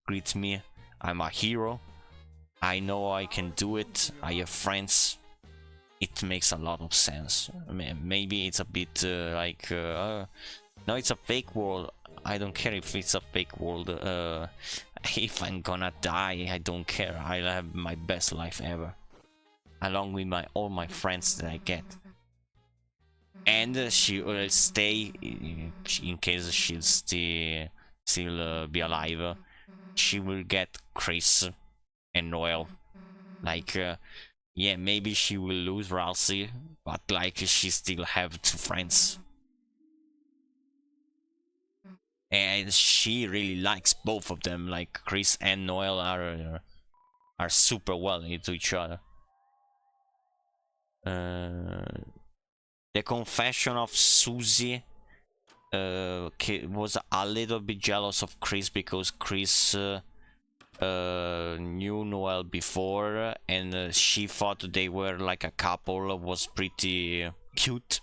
greets me, I'm a hero, I know I can do it, I have friends. It makes a lot of sense. I mean, maybe it's a bit like no, it's a fake world. I don't care if it's a fake world. If I'm gonna die, I don't care. I'll have my best life ever, along with all my friends that I get. And she will stay in case she'll still be alive. She will get Chris and Noel, like. Yeah, maybe she will lose Ralsei, but like she still have two friends. And she really likes both of them, like Chris and Noel are super well into each other. The confession of Susie was a little bit jealous of Chris because Chris knew Noel before, and she thought they were like a couple, was pretty cute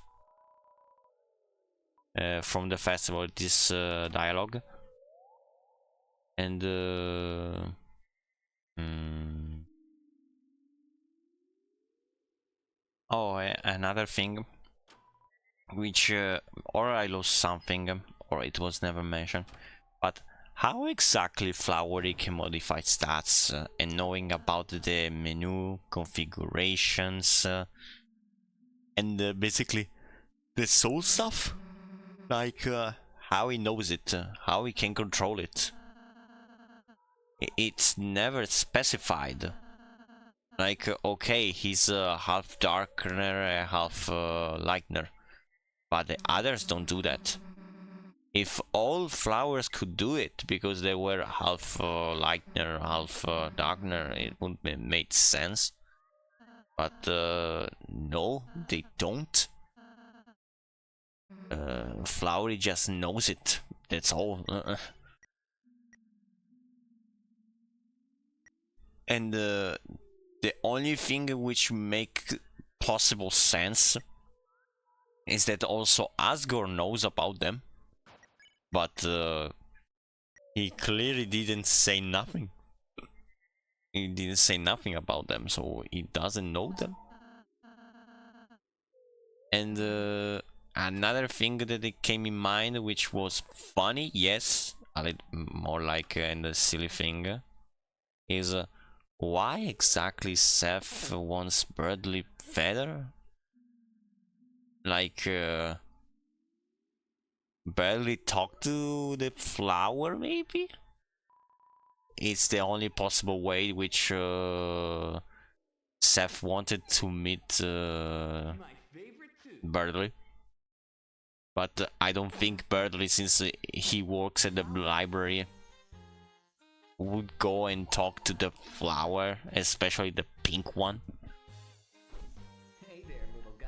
from the festival, this dialogue. And oh, another thing which or I lost something or it was never mentioned, but how exactly Flowery can modify stats and knowing about the menu configurations and basically the soul stuff, like how he knows it, how he can control it. It's never specified. Like, okay, he's half darkener, half lightener, but the others don't do that. If all flowers could do it, because they were half lightener, half darkener, it would have made sense. But no, they don't. Flowery just knows it. That's all. And the only thing which make possible sense is that also Asgore knows about them, but he clearly didn't say nothing. He didn't say nothing about them, so he doesn't know them. And another thing that it came in mind, which was funny, yes, a little more like a silly thing, is why exactly Seth wants Birdly Feather? Like, barely talk to the flower, maybe? It's the only possible way which Seth wanted to meet Birdly. But I don't think Birdly, since he works at the library, would go and talk to the flower, especially the pink one.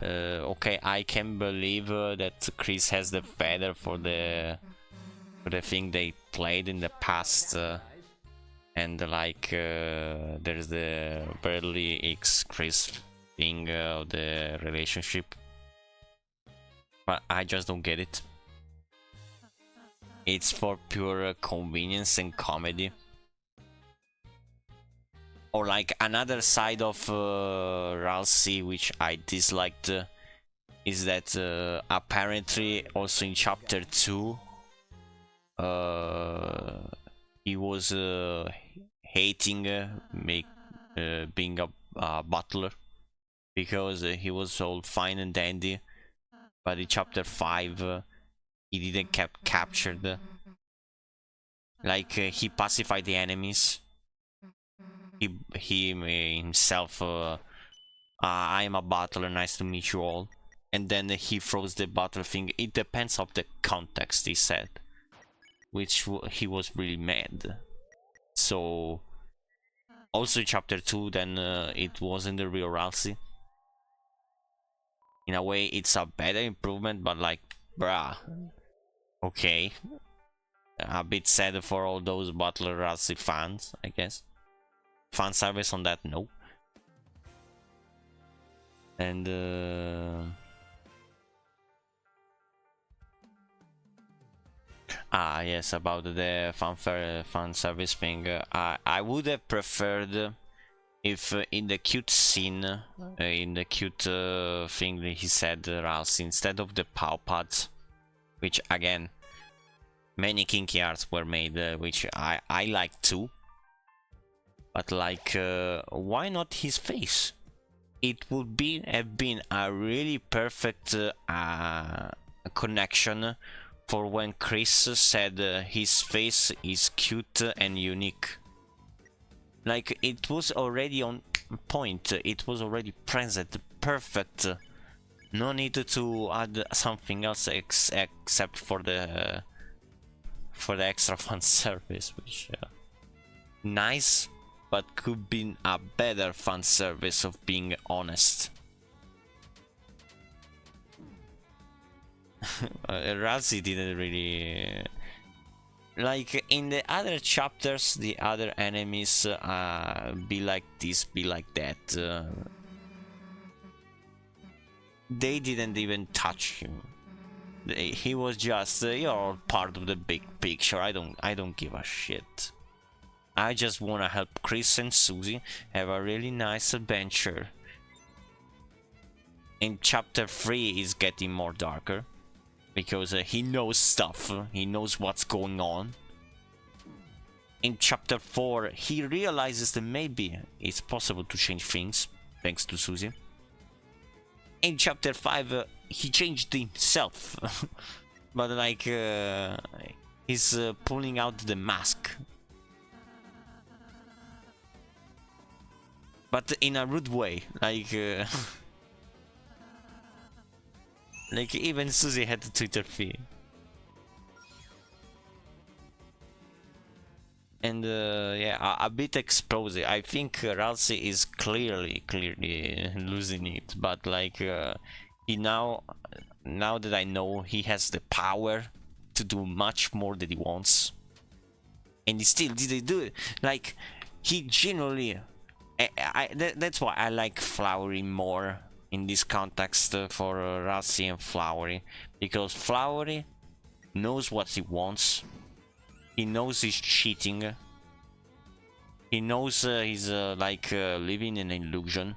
Okay, I can believe that Chris has the feather for the thing they played in the past, and like there's the Birdly X Chris thing of the relationship, but I just don't get it. It's for pure convenience and comedy. Or like another side of Ralsei which I disliked is that apparently also in chapter 2 he was hating being a butler because he was all fine and dandy, but in chapter 5 he didn't get captured. Like he pacified the enemies. He himself, I'm a butler, nice to meet you all. And then he throws the butler thing. It depends of the context, he said. Which he was really mad. So, also in chapter 2, then it wasn't the real Ralsei. In a way, it's a better improvement, but like, bruh. Okay. A bit sad for all those Butler Ralsei fans, I guess. Fan service on that, no. And yes, about the fan service thing, I would have preferred if in the cute scene, in the cute thing that he said, Ralsei, instead of the paw pads, which again, many kinky arts were made, which I like too. But like, why not his face? It would have been a really perfect connection for when Chris said his face is cute and unique. Like, it was already on point, it was already present, perfect. No need to add something else except for the extra fan service, which nice, but could be a better fan service, of being honest. Ralsei didn't really like in the other chapters. The other enemies be like this, be like that. They didn't even touch him. He was just you're part of the big picture. I don't give a shit. I just wanna help Chris and Susie have a really nice adventure. In chapter 3 is getting more darker, because he knows stuff, he knows what's going on. In chapter 4 he realizes that maybe it's possible to change things, thanks to Susie. In chapter 5 he changed himself, but like he's pulling out the mask. But in a rude way, like like even Susie had a Twitter feed. And yeah, a bit explosive. I think Ralsei is clearly losing it, but like he now that I know he has the power to do much more than he wants, and he still didn't do it. Like he genuinely, that's why I like Flowery more in this context for Ralsei and Flowery, because Flowery knows what he wants. He knows he's cheating. He knows he's like living in an illusion.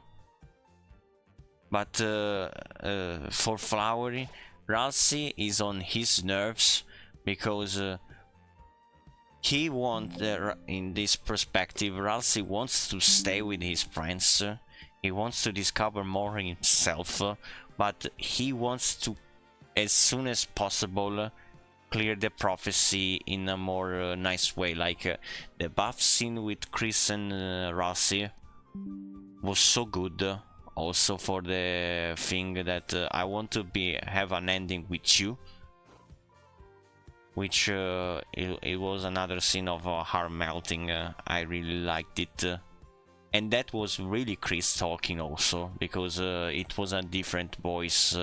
But for Flowery, Ralsei is on his nerves because he wants, in this perspective, Ralsei wants to stay with his friends. He wants to discover more himself, but he wants to, as soon as possible, clear the prophecy in a more nice way. Like the buff scene with Chris and Ralsei was so good. Also for the thing that I want to have an ending with you, which it was another scene of heart melting. I really liked it, and that was really Chris talking also, because it was a different voice,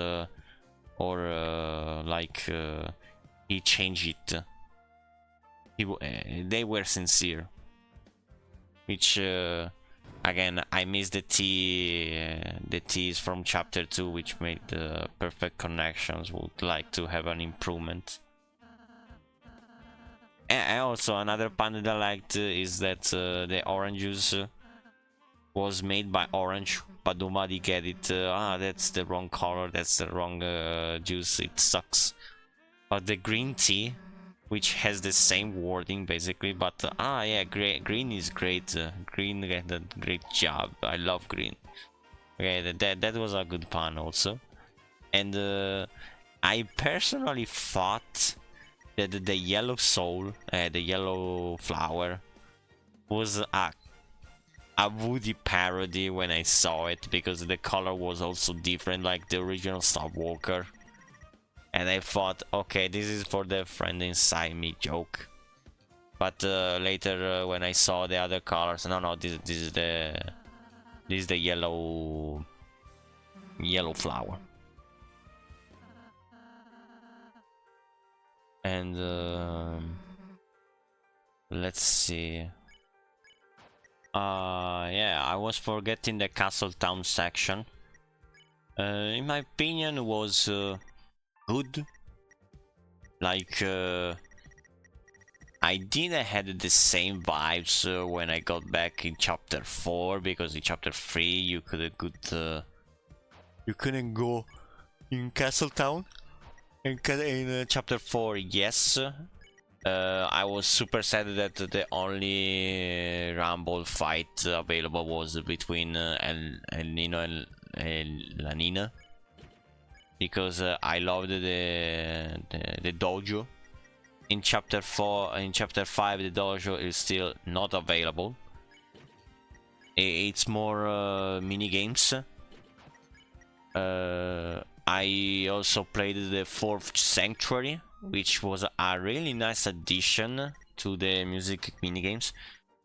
or like he changed it. They were sincere, which again, I missed the T's from chapter 2, which made the perfect connections. Would like to have an improvement. And also another pun that I liked is that the orange juice was made by Orange, but nobody get it. That's the wrong color, that's the wrong juice, it sucks. But the green tea, which has the same wording basically, but yeah, green is great. Green did a great job. I love green. Okay, that was a good pun also. And I personally thought that the yellow soul, the yellow flower, was a Woody parody when I saw it, because the color was also different, like the original Starwalker. And I thought, okay, this is for the friend inside me joke. But later, when I saw the other colors, no, this is the yellow flower. And let's see. Yeah, I was forgetting the Castle Town section. In my opinion, was good. Like I didn't have the same vibes when I got back in chapter 4, because in chapter 3 you couldn't go in Castle Town. In chapter 4, yes. I was super sad that the only Rumble fight available was between El Nino and La Nina, because I loved the dojo. In chapter 4, in chapter 5, the dojo is still not available. It's more mini games. I also played the 4th Sanctuary, which was a really nice addition to the music minigames.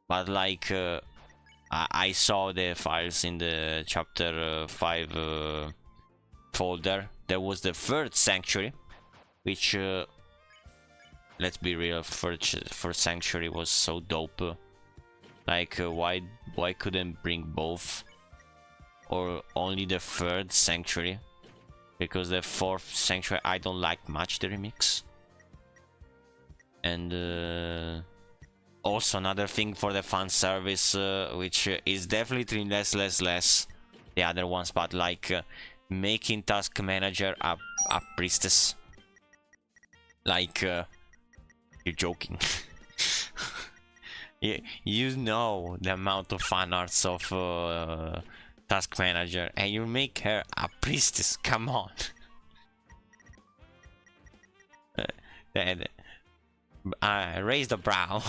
But like I saw the files in the chapter 5 folder. There was the 3rd Sanctuary, which let's be real, first Sanctuary was so dope. Like why couldn't bring both, or only the 3rd Sanctuary? Because the 4th Sanctuary I don't like much the remix. And also another thing for the fan service, which is definitely less the other ones, but like making Task Manager a priestess. Like you're joking. You know the amount of fan arts of Task Manager, and you make her a priestess. Come on. Raise the brow.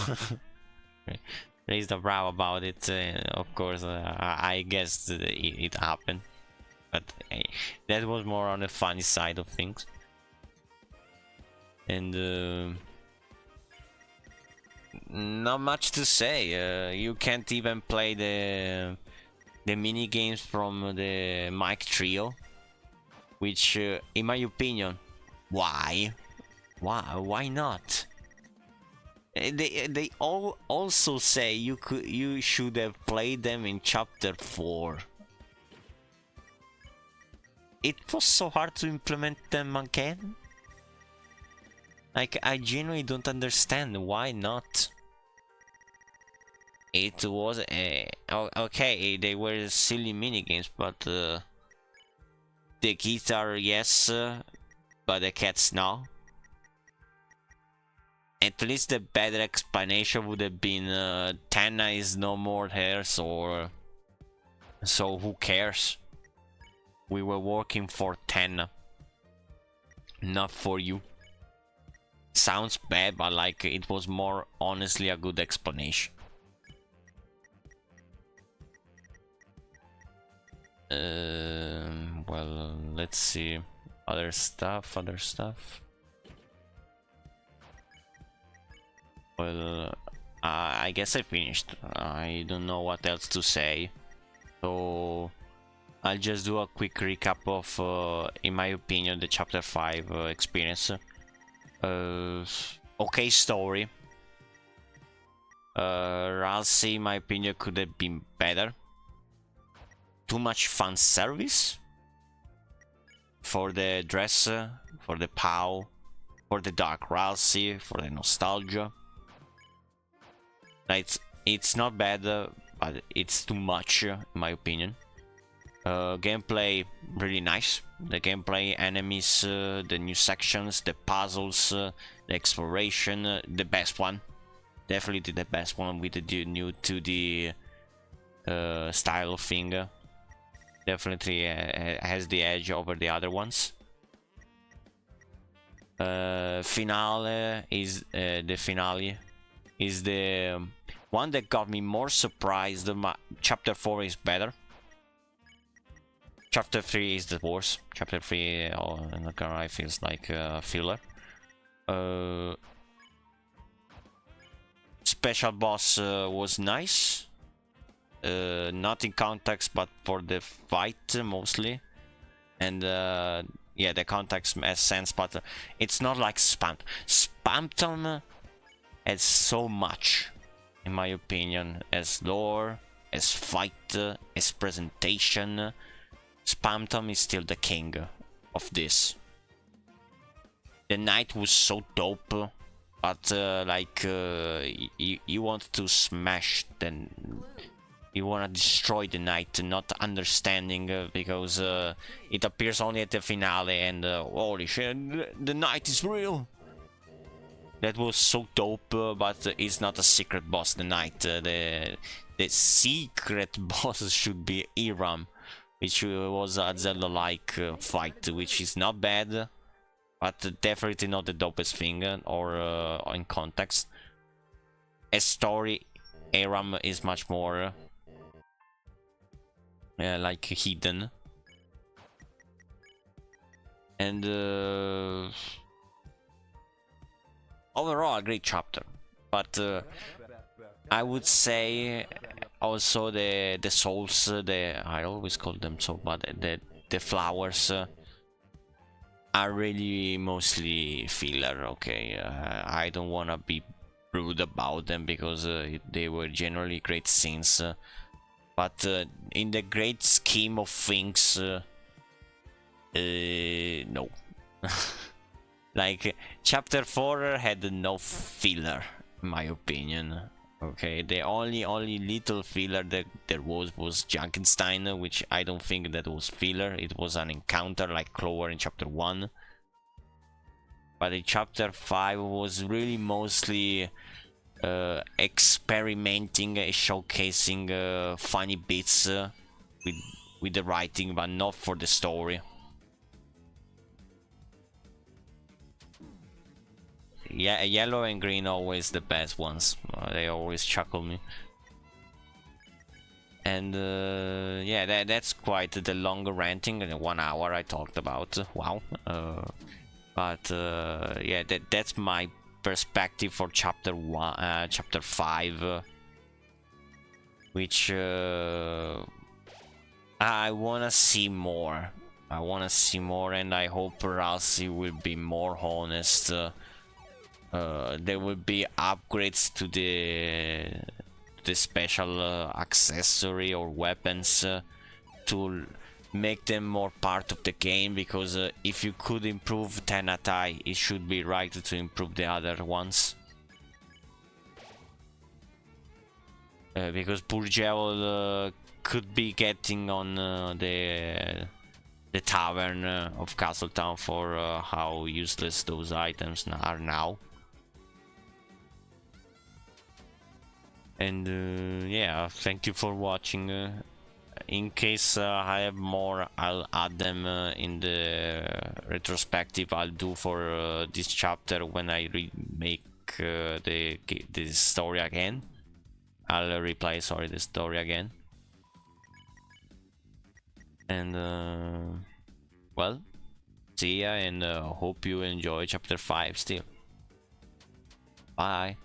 Raise the brow about it. Of course, I guess it happened, but that was more on the funny side of things. And not much to say. You can't even play the mini games from the Mike Trio, which, in my opinion, why not? They all also say you should have played them in chapter 4. It was so hard to implement them again. Like, I genuinely don't understand why not. It was okay, they were silly minigames, but the guitar, yes, but the cats, no. At least the better explanation would have been Tenna is no more hers, or so who cares? We were working for Tenna, not for you. Sounds bad, but like it was more honestly a good explanation. Well, let's see. Other stuff. Well, I guess I finished. I don't know what else to say. So I'll just do a quick recap of, in my opinion, the chapter 5 experience. Okay story. Ralsei, in my opinion, could have been better. Too much fan service for the dress, for the POW, for the Dark Ralsei, for the nostalgia. It's not bad, but it's too much, in my opinion. Gameplay really nice. The gameplay, enemies, the new sections, the puzzles, the exploration, the best one. Definitely the best one with the new 2D style thing. Definitely has the edge over the other ones. Finale is the one that got me more surprised. Chapter 4 is better. Chapter 3 is the worst. Chapter 3, oh, I'm not gonna lie, feels like a filler. Special boss was nice. Not in context, but for the fight mostly. And yeah, the context makes sense, but it's not like Spam. Spamton has so much, in my opinion, as lore, as fight, as presentation. Spamton is still the king of this. The knight was so dope, but like you want to smash, then you want to destroy the knight, not understanding because it appears only at the finale, and holy shit, the knight is real. That was so dope, but it's not a secret boss, the knight. The secret boss should be Iram, which was a Zelda-like fight, which is not bad, but definitely not the dopest thing, or in context. As story, Iram is much more like hidden. And overall a great chapter, but I would say also the souls, I always call them so, but the flowers are really mostly filler. Okay, I don't wanna be rude about them because they were generally great scenes, but in the great scheme of things, no. Like, chapter 4 had no filler, in my opinion. Okay, the only little filler that there was Junkenstein, which I don't think that was filler. It was an encounter like Clover in chapter 1. But in chapter 5 was really mostly experimenting, showcasing funny bits with the writing, but not for the story. Yeah, yellow and green always the best ones. They always chuckle me. And yeah, that's quite the longer ranting. 1 hour I talked about. Wow. But yeah, that's my perspective for chapter 1, chapter 5, which I wanna see more. I wanna see more, and I hope Ralsei will be more honest. There will be upgrades to the special accessory or weapons to make them more part of the game, because if you could improve Tenatai, it should be right to improve the other ones. Because Purgel could be getting on the tavern of Castletown for how useless those items are now. And yeah, thank you for watching. In case I have more, I'll add them in the retrospective I'll do for this chapter when I remake the story again. I'll replay, sorry, the story again. And well, see ya, and hope you enjoy chapter 5 still. Bye.